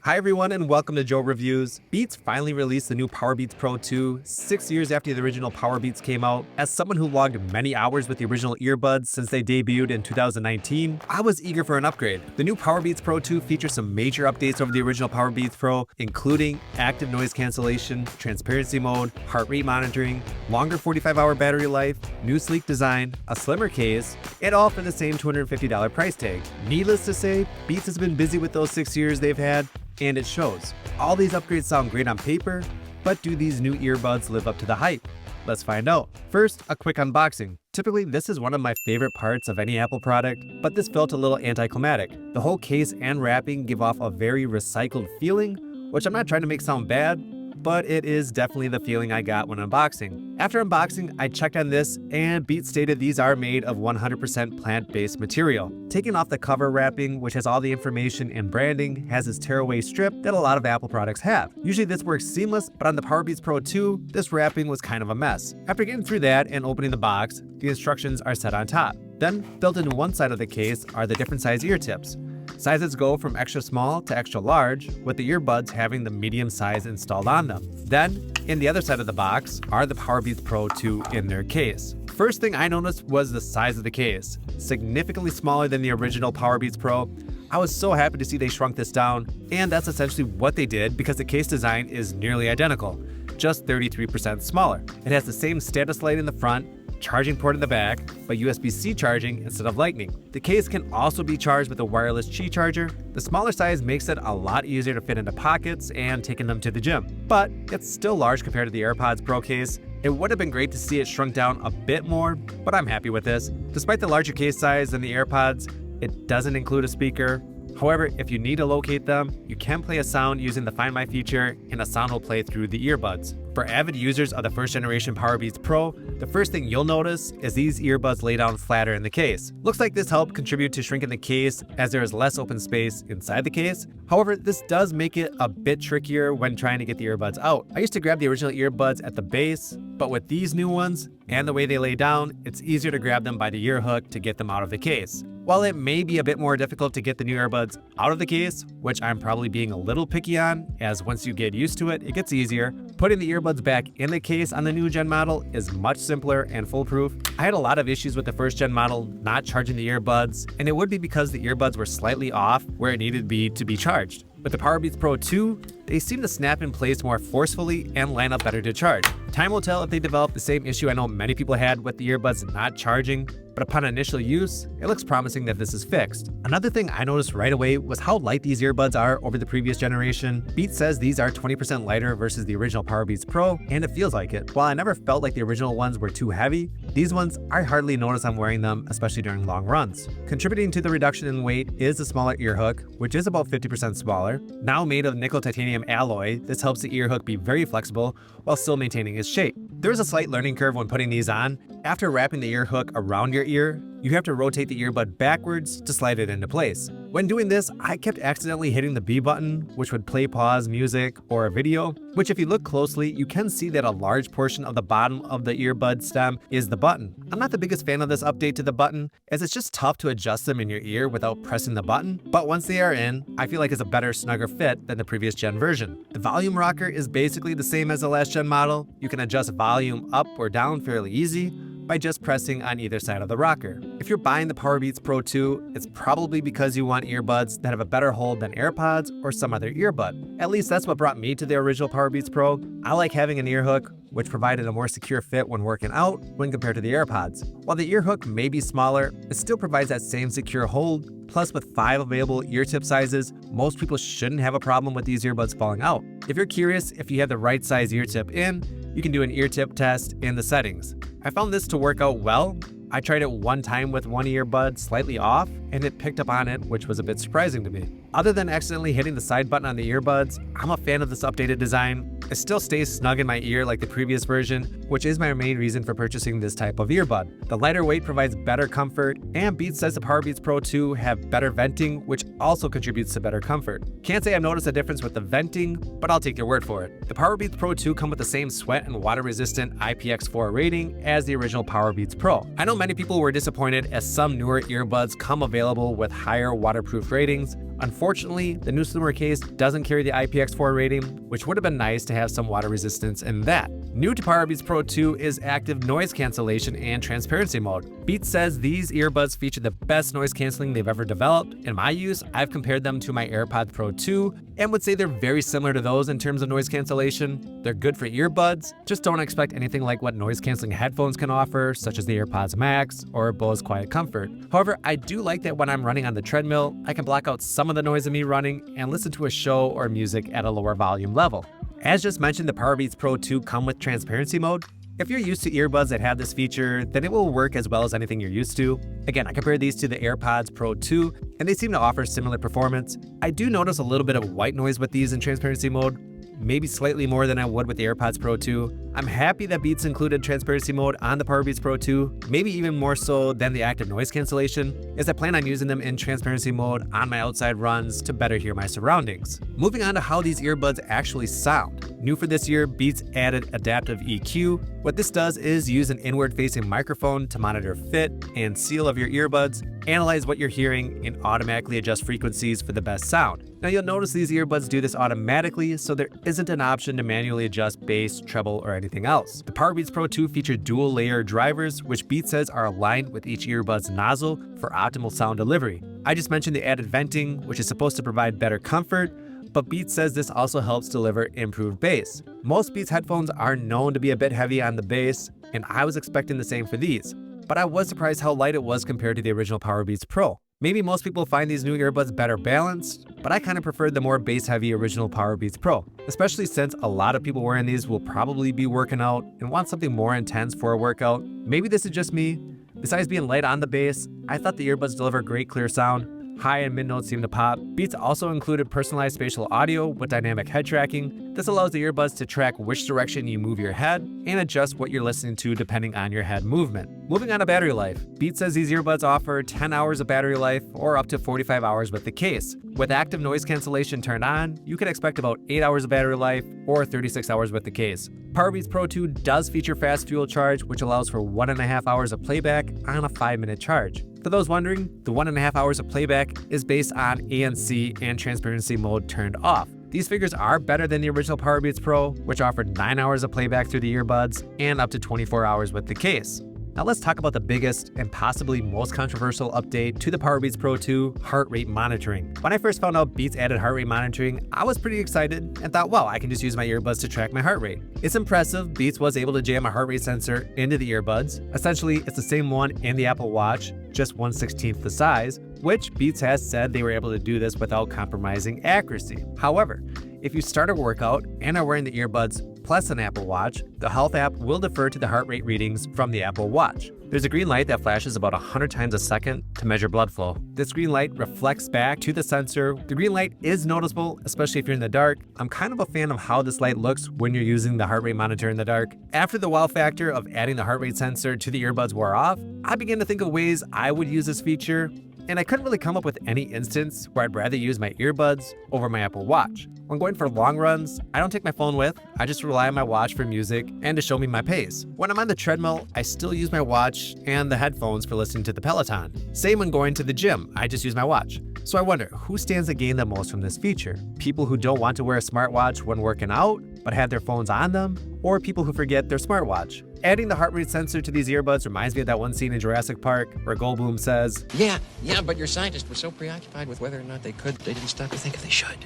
Hi everyone and welcome to Joe Reviews. Beats finally released the new Powerbeats Pro 2 6 years after the original Powerbeats came out. As someone who logged many hours with the original earbuds since they debuted in 2019, I was eager for an upgrade. The new Powerbeats Pro 2 features some major updates over the original Powerbeats Pro, including active noise cancellation, transparency mode, heart rate monitoring, longer 45-hour battery life, new sleek design, a slimmer case, and all for the same $250 price tag. Needless to say, Beats has been busy with those 6 years they've had, and it shows. All these upgrades sound great on paper, but do these new earbuds live up to the hype? Let's find out. First, a quick unboxing. Typically, this is one of my favorite parts of any Apple product, but this felt a little anticlimactic. The whole case and wrapping give off a very recycled feeling, which I'm not trying to make sound bad, but it is definitely the feeling I got when unboxing. After unboxing, I checked on this, and Beats stated these are made of 100% plant-based material. Taking off the cover wrapping, which has all the information and branding, has this tearaway strip that a lot of Apple products have. Usually this works seamless, but on the Powerbeats Pro 2, this wrapping was kind of a mess. After getting through that and opening the box, the instructions are set on top. Then, built into one side of the case are the different size ear tips. Sizes go from extra small to extra large, with the earbuds having the medium size installed on them. Then, in the other side of the box are the Powerbeats Pro 2 in their case. First thing I noticed was the size of the case. Significantly smaller than the original Powerbeats Pro. I was so happy to see they shrunk this down, and that's essentially what they did because the case design is nearly identical, just 33% smaller. It has the same status light in the front, charging port in the back, but USB-C charging instead of Lightning. The case can also be charged with a wireless Qi charger. The smaller size makes it a lot easier to fit into pockets and taking them to the gym, but it's still large compared to the AirPods Pro case. It would have been great to see it shrunk down a bit more, but I'm happy with this. Despite the larger case size than the AirPods, it doesn't include a speaker. However, if you need to locate them, you can play a sound using the Find My feature, and a sound will play through the earbuds. For avid users of the first generation Powerbeats Pro, the first thing you'll notice is these earbuds lay down flatter in the case. Looks like this helped contribute to shrinking the case as there is less open space inside the case. However, this does make it a bit trickier when trying to get the earbuds out. I used to grab the original earbuds at the base, but with these new ones and the way they lay down, it's easier to grab them by the ear hook to get them out of the case. While it may be a bit more difficult to get the new earbuds out of the case, which I'm probably being a little picky on, as once you get used to it, it gets easier, putting the earbuds back in the case on the new gen model is much simpler and foolproof. I had a lot of issues with the first gen model not charging the earbuds, and it would be because the earbuds were slightly off where it needed to be charged. With the Powerbeats Pro 2, they seem to snap in place more forcefully and line up better to charge. Time will tell if they develop the same issue I know many people had with the earbuds not charging, but upon initial use, it looks promising that this is fixed. Another thing I noticed right away was how light these earbuds are over the previous generation. Beats says these are 20% lighter versus the original Powerbeats Pro, and it feels like it. While I never felt like the original ones were too heavy, these ones I hardly notice I'm wearing them, especially during long runs. Contributing to the reduction in weight is the smaller ear hook, which is about 50% smaller. Now made of nickel titanium alloy, this helps the ear hook be very flexible while still maintaining its shape. There is a slight learning curve when putting these on. After wrapping the ear hook around your ear, you have to rotate the earbud backwards to slide it into place. When doing this, I kept accidentally hitting the B button, which would play pause music or a video, which if you look closely, you can see that a large portion of the bottom of the earbud stem is the button. I'm not the biggest fan of this update to the button, as it's just tough to adjust them in your ear without pressing the button, but once they are in, I feel like it's a better, snugger fit than the previous gen version. The volume rocker is basically the same as the last gen model. You can adjust volume up or down fairly easy by just pressing on either side of the rocker. If you're buying the Powerbeats Pro 2, it's probably because you want earbuds that have a better hold than AirPods or some other earbud. At least that's what brought me to the original Powerbeats Pro. I like having an ear hook, which provided a more secure fit when working out when compared to the AirPods. While the ear hook may be smaller, it still provides that same secure hold. Plus, with 5 available ear tip sizes, most people shouldn't have a problem with these earbuds falling out. If you're curious if you have the right size ear tip in, you can do an ear tip test in the settings. I found this to work out well. I tried it one time with one earbud slightly off, and it picked up on it, which was a bit surprising to me. Other than accidentally hitting the side button on the earbuds, I'm a fan of this updated design. It still stays snug in my ear like the previous version, which is my main reason for purchasing this type of earbud. The lighter weight provides better comfort, and Beats says the Powerbeats Pro 2 have better venting, which also contributes to better comfort. Can't say I've noticed a difference with the venting, but I'll take your word for it. The Powerbeats Pro 2 come with the same sweat and water resistant IPX4 rating as the original Powerbeats Pro. I know many people were disappointed as some newer earbuds come available with higher waterproof ratings. Unfortunately, the new slimmer case doesn't carry the IPX4 rating, which would have been nice to have some water resistance in that. New to Powerbeats Pro 2 is active noise cancellation and transparency mode. Beats says these earbuds feature the best noise canceling they've ever developed. In my use, I've compared them to my AirPods Pro 2 and would say they're very similar to those in terms of noise cancellation. They're good for earbuds, just don't expect anything like what noise canceling headphones can offer, such as the AirPods Max or Bose Quiet Comfort. However, I do like that when I'm running on the treadmill, I can block out some of the noise of me running and listen to a show or music at a lower volume level. As just mentioned, the Powerbeats Pro 2 come with transparency mode. If you're used to earbuds that have this feature, then it will work as well as anything you're used to. Again, I compared these to the AirPods Pro 2, and they seem to offer similar performance. I do notice a little bit of white noise with these in transparency mode, maybe slightly more than I would with the AirPods Pro 2. I'm happy that Beats included transparency mode on the Powerbeats Pro 2, maybe even more so than the active noise cancellation, as I plan on using them in transparency mode on my outside runs to better hear my surroundings. Moving on to how these earbuds actually sound. New for this year, Beats added adaptive EQ. What this does is use an inward-facing microphone to monitor fit and seal of your earbuds, analyze what you're hearing, and automatically adjust frequencies for the best sound. Now you'll notice these earbuds do this automatically, so there isn't an option to manually adjust bass, treble, or anything else. The Powerbeats Pro 2 feature dual layer drivers, which Beats says are aligned with each earbud's nozzle for optimal sound delivery. I just mentioned the added venting, which is supposed to provide better comfort, but Beats says this also helps deliver improved bass. Most Beats headphones are known to be a bit heavy on the bass, and I was expecting the same for these, but I was surprised how light it was compared to the original Powerbeats Pro. Maybe most people find these new earbuds better balanced, but I kind of preferred the more bass-heavy original Powerbeats Pro, especially since a lot of people wearing these will probably be working out and want something more intense for a workout. Maybe this is just me. Besides being light on the bass, I thought the earbuds deliver great clear sound. High and mid notes seem to pop. Beats also included personalized spatial audio with dynamic head tracking. This allows the earbuds to track which direction you move your head and adjust what you're listening to depending on your head movement. Moving on to battery life. Beats says these earbuds offer 10 hours of battery life or up to 45 hours with the case. With active noise cancellation turned on, you can expect about 8 hours of battery life or 36 hours with the case. Powerbeats Pro 2 does feature fast fuel charge, which allows for 1.5 hours of playback on a 5-minute charge. For those wondering, the 1.5 hours of playback is based on ANC and transparency mode turned off. These figures are better than the original Powerbeats Pro, which offered 9 hours of playback through the earbuds and up to 24 hours with the case. Now let's talk about the biggest and possibly most controversial update to the Powerbeats Pro 2, heart rate monitoring. When I first found out Beats added heart rate monitoring, I was pretty excited and thought, wow, I can just use my earbuds to track my heart rate. It's impressive, Beats was able to jam a heart rate sensor into the earbuds. Essentially, it's the same one in the Apple Watch, just 1/16 the size, which Beats has said they were able to do this without compromising accuracy. However, if you start a workout and are wearing the earbuds plus an Apple Watch, the Health app will defer to the heart rate readings from the Apple Watch. There's a green light that flashes about 100 times a second to measure blood flow. This green light reflects back to the sensor. The green light is noticeable, especially if you're in the dark. I'm kind of a fan of how this light looks when you're using the heart rate monitor in the dark. After the wow factor of adding the heart rate sensor to the earbuds wore off, I began to think of ways I would use this feature, and I couldn't really come up with any instance where I'd rather use my earbuds over my Apple Watch. When going for long runs, I don't take my phone with, I just rely on my watch for music and to show me my pace. When I'm on the treadmill, I still use my watch and the headphones for listening to the Peloton. Same when going to the gym, I just use my watch. So I wonder, who stands to gain the most from this feature? People who don't want to wear a smartwatch when working out, but have their phones on them? Or people who forget their smartwatch? Adding the heart rate sensor to these earbuds reminds me of that one scene in Jurassic Park where Goldblum says, Yeah, but your scientists were so preoccupied with whether or not they didn't stop to think if they should.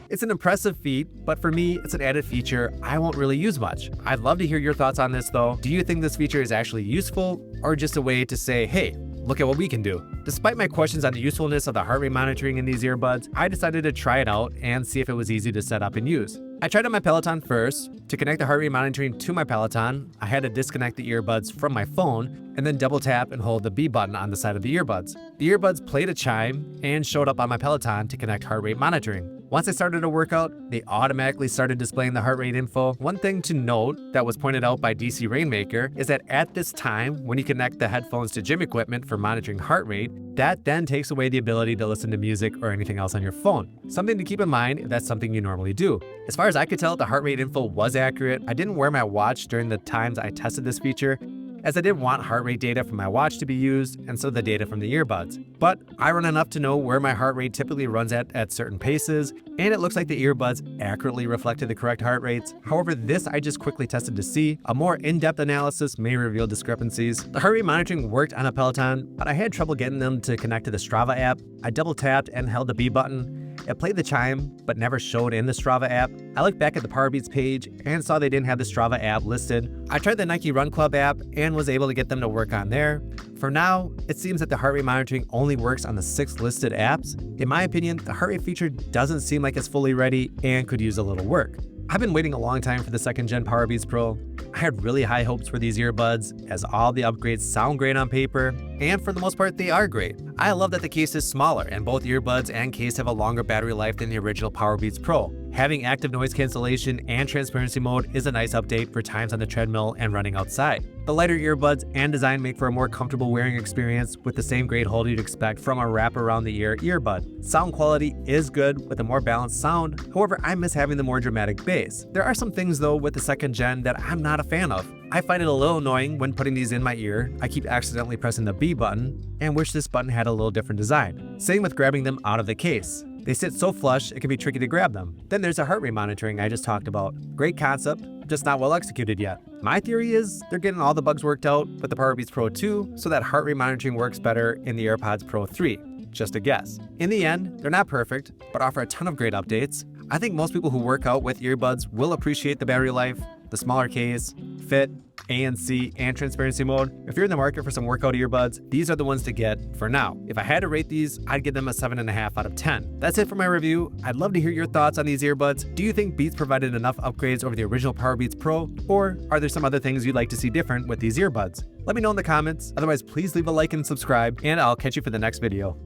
It's an impressive feat, but for me, it's an added feature I won't really use much. I'd love to hear your thoughts on this though. Do you think this feature is actually useful, or just a way to say, hey, look at what we can do? Despite my questions on the usefulness of the heart rate monitoring in these earbuds, I decided to try it out and see if it was easy to set up and use. I tried on my Peloton first. To connect the heart rate monitoring to my Peloton, I had to disconnect the earbuds from my phone and then double tap and hold the B button on the side of the earbuds. The earbuds played a chime and showed up on my Peloton to connect heart rate monitoring. Once I started a workout, they automatically started displaying the heart rate info. One thing to note that was pointed out by DC Rainmaker is that at this time, when you connect the headphones to gym equipment for monitoring heart rate, that then takes away the ability to listen to music or anything else on your phone. Something to keep in mind if that's something you normally do. As far as I could tell, the heart rate info was accurate. I didn't wear my watch during the times I tested this feature, as I didn't want heart rate data from my watch to be used instead of the data from the earbuds. But I run enough to know where my heart rate typically runs at certain paces, and it looks like the earbuds accurately reflected the correct heart rates. However, this I just quickly tested to see. A more in-depth analysis may reveal discrepancies. The heart rate monitoring worked on a Peloton, but I had trouble getting them to connect to the Strava app. I double tapped and held the B button. It played the chime, but never showed in the Strava app. I looked back at the Powerbeats page and saw they didn't have the Strava app listed. I tried the Nike Run Club app and was able to get them to work on there. For now, it seems that the heart rate monitoring only works on the 6 listed apps. In my opinion, the heart rate feature doesn't seem like it's fully ready and could use a little work. I've been waiting a long time for the 2nd gen Powerbeats Pro. I had really high hopes for these earbuds, as all the upgrades sound great on paper, and for the most part they are great. I love that the case is smaller and both earbuds and case have a longer battery life than the original Powerbeats Pro. Having active noise cancellation and transparency mode is a nice update for times on the treadmill and running outside. The lighter earbuds and design make for a more comfortable wearing experience with the same great hold you'd expect from a wrap around the ear earbud. Sound quality is good with a more balanced sound, however I miss having the more dramatic bass. There are some things though with the 2nd gen that I'm not a fan of. I find it a little annoying when putting these in my ear. I keep accidentally pressing the B button and wish this button had a little different design. Same with grabbing them out of the case. They sit so flush, it can be tricky to grab them. Then there's the heart rate monitoring I just talked about. Great concept, just not well executed yet. My theory is they're getting all the bugs worked out with the Powerbeats Pro 2 so that heart rate monitoring works better in the AirPods Pro 3. Just a guess. In the end, they're not perfect, but offer a ton of great updates. I think most people who work out with earbuds will appreciate the battery life, the smaller case, fit, ANC, and transparency mode. If you're in the market for some workout earbuds, these are the ones to get for now. If I had to rate these, I'd give them a 7.5 out of 10. That's it for my review. I'd love to hear your thoughts on these earbuds. Do you think Beats provided enough upgrades over the original Powerbeats Pro, or are there some other things you'd like to see different with these earbuds? Let me know in the comments. Otherwise, please leave a like and subscribe, and I'll catch you for the next video.